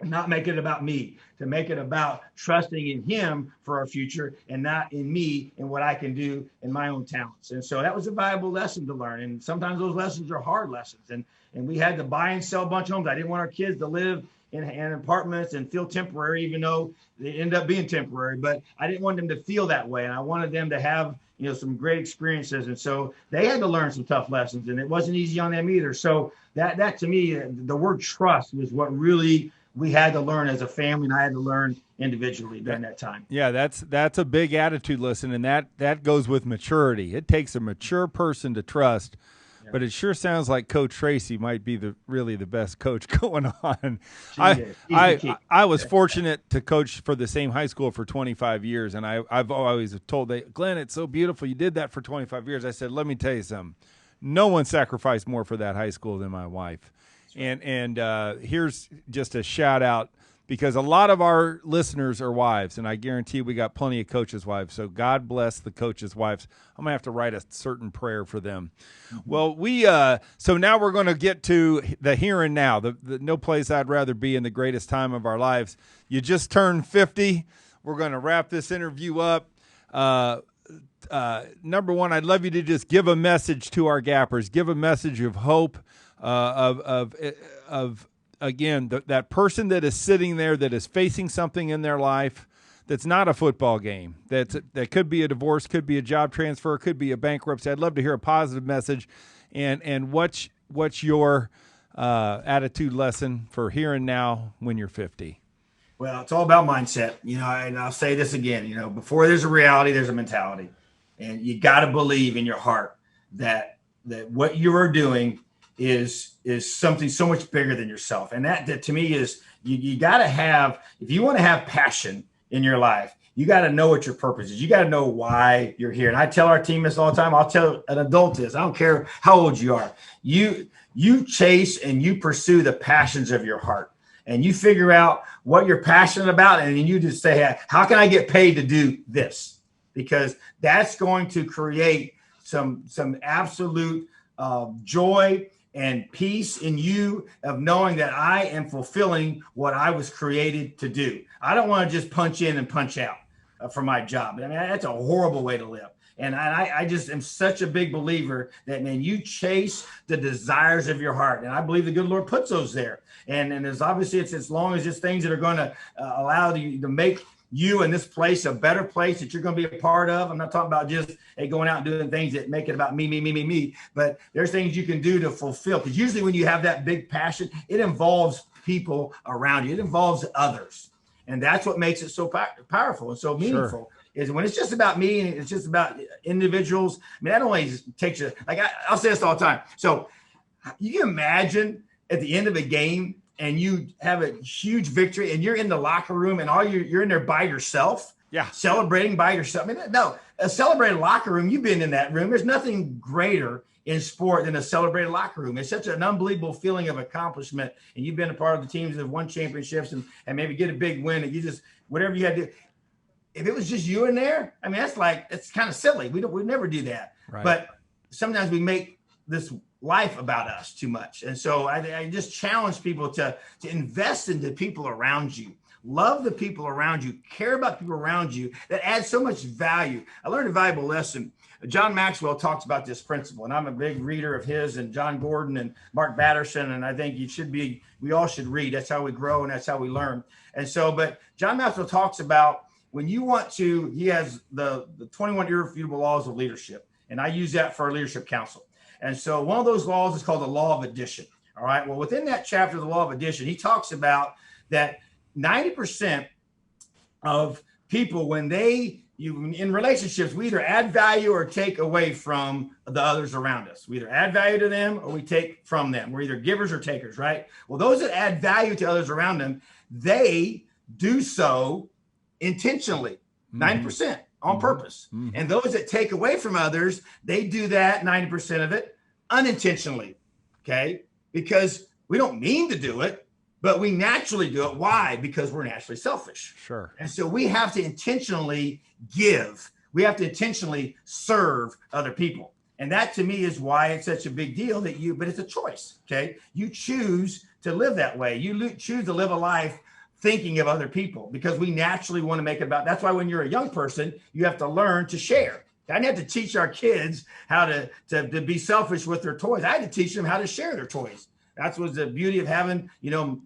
and not make it about me, to make it about trusting in him for our future and not in me and what I can do in my own talents. And so that was a valuable lesson to learn. And sometimes those lessons are hard lessons. And we had to buy and sell a bunch of homes. I didn't want our kids to live in apartments and feel temporary, even though they end up being temporary. But I didn't want them to feel that way. And I wanted them to have, some great experiences. And so they had to learn some tough lessons. And it wasn't easy on them either. So that to me, the word trust was what really we had to learn as a family, and I had to learn individually during that time. Yeah, that's a big attitude lesson, and that goes with maturity. It takes a mature person to trust, but it sure sounds like Coach Tracy might be really the best coach going on. I was fortunate to coach for the same high school for 25 years, and I've always told Glenn, it's so beautiful you did that for 25 years. I said, let me tell you something. No one sacrificed more for that high school than my wife. And here's just a shout out because a lot of our listeners are wives, and I guarantee we got plenty of coaches' wives. So God bless the coaches' wives. I'm gonna have to write a certain prayer for them. Well, so now we're going to get to the here and now. The no place I'd rather be in the greatest time of our lives. You just turned 50. We're going to wrap this interview up. Number one, I'd love you to just give a message to our gappers. Give a message of hope. Again, that person that is sitting there that is facing something in their life that's not a football game, that could be a divorce, could be a job transfer, could be a bankruptcy. I'd love to hear a positive message. And what's your attitude lesson for here and now when you're 50? Well, it's all about mindset, and I'll say this again, before there's a reality, there's a mentality. And you got to believe in your heart that what you are doing is something so much bigger than yourself. And that to me is you got to have, if you want to have passion in your life, you got to know what your purpose is. You got to know why you're here. And I tell our team this all the time. I'll tell an adult this. I don't care how old you are. You chase and you pursue the passions of your heart. And you figure out what you're passionate about, and then you just say, hey, how can I get paid to do this? Because that's going to create some absolute joy and peace in you of knowing that I am fulfilling what I was created to do. I don't want to just punch in and punch out for my job. I mean, that's a horrible way to live. And I just am such a big believer that, man, you chase the desires of your heart. And I believe the good Lord puts those there. And there's obviously, it's as long as it's things that are going to allow you to make you and this place a better place that you're going to be a part of. I'm not talking about just going out and doing things that make it about me, but there's things you can do to fulfill. Because usually when you have that big passion, it involves people around you. It involves others. And that's what makes it so powerful and so meaningful. Sure. Is when it's just about me and it's just about individuals. I mean, that only takes you, like I'll say this all the time. So you can imagine at the end of a game and you have a huge victory and you're in the locker room and you're in there by yourself, celebrating by yourself. I mean, no, a celebrated locker room, you've been in that room. There's nothing greater in sport than a celebrated locker room. It's such an unbelievable feeling of accomplishment. And you've been a part of the teams that have won championships and maybe get a big win and you just, whatever you had to do. If it was just you in there, I mean, it's kind of silly. We never do that. Right. But sometimes we make this life about us too much. And so I just challenge people to invest in the people around you. Love the people around you. Care about people around you. That adds so much value. I learned a valuable lesson. John Maxwell talks about this principle, and I'm a big reader of his and John Gordon and Mark Batterson, and I think we all should read. That's how we grow and that's how we learn. And so, but John Maxwell talks about when you want to, he has the 21 irrefutable laws of leadership. And I use that for our leadership council. And so one of those laws is called the law of addition. All right. Well, within that chapter, the law of addition, he talks about that 90% of people, in relationships, we either add value or take away from the others around us. We either add value to them or we take from them. We're either givers or takers, right? Well, those that add value to others around them, they do so intentionally, 90% on purpose. Mm-hmm. And those that take away from others, they do that 90% of it unintentionally, okay? Because we don't mean to do it, but we naturally do it. Why? Because we're naturally selfish. Sure. And so we have to intentionally give. We have to intentionally serve other people. And that to me is why it's such a big deal but it's a choice, okay? You choose to live that way. You choose to live a life thinking of other people because we naturally want to make it about. That's why when you're a young person, you have to learn to share. I didn't have to teach our kids how to be selfish with their toys. I had to teach them how to share their toys. That was the beauty of having,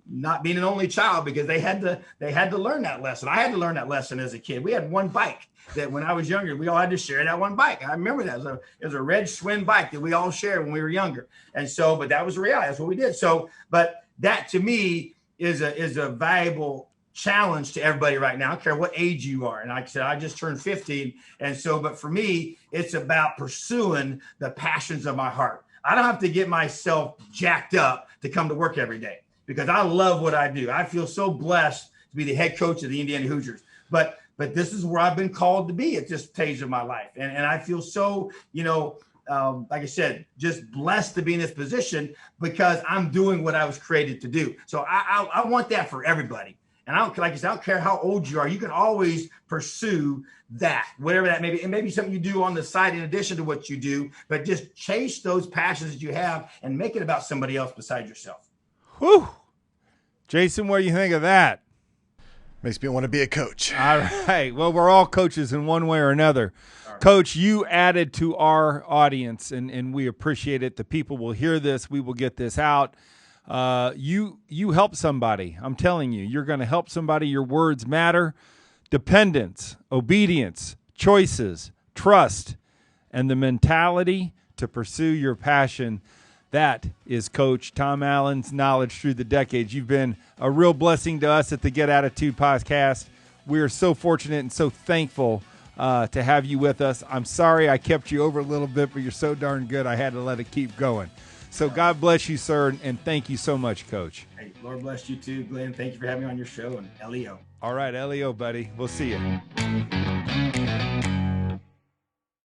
not being an only child because they had to learn that lesson. I had to learn that lesson as a kid. We had one bike that when I was younger, we all had to share that one bike. I remember that. It was a red Schwinn bike that we all shared when we were younger. And so, but that was the reality. That's what we did. So, but that to me is a valuable challenge to everybody right now. I don't care what age you are. And like I said, I just turned 50. And so, but for me, it's about pursuing the passions of my heart. I don't have to get myself jacked up to come to work every day because I love what I do. I feel so blessed to be the head coach of the Indiana Hoosiers. But this is where I've been called to be at this stage of my life. And I feel so, like I said, just blessed to be in this position because I'm doing what I was created to do. So I want that for everybody. And I don't care how old you are. You can always pursue that, whatever that may be. It may be something you do on the side in addition to what you do, but just chase those passions that you have and make it about somebody else besides yourself. Whew. Jason, what do you think of that? Makes me want to be a coach. All right. Well, we're all coaches in one way or another. Right. Coach, you added to our audience, and we appreciate it. The people will hear this. We will get this out. You help somebody. I'm telling you, you're going to help somebody. Your words matter. Dependence, obedience, choices, trust, and the mentality to pursue your passion. That is Coach Tom Allen's knowledge through the decades. You've been a real blessing to us at the Get Attitude podcast. We are so fortunate and so thankful to have you with us. I'm sorry I kept you over a little bit, but you're so darn good I had to let it keep going. So God bless you, sir, and thank you so much, Coach. Hey, Lord bless you too, Glenn. Thank you for having me on your show, and LEO. All right, LEO, buddy. We'll see you.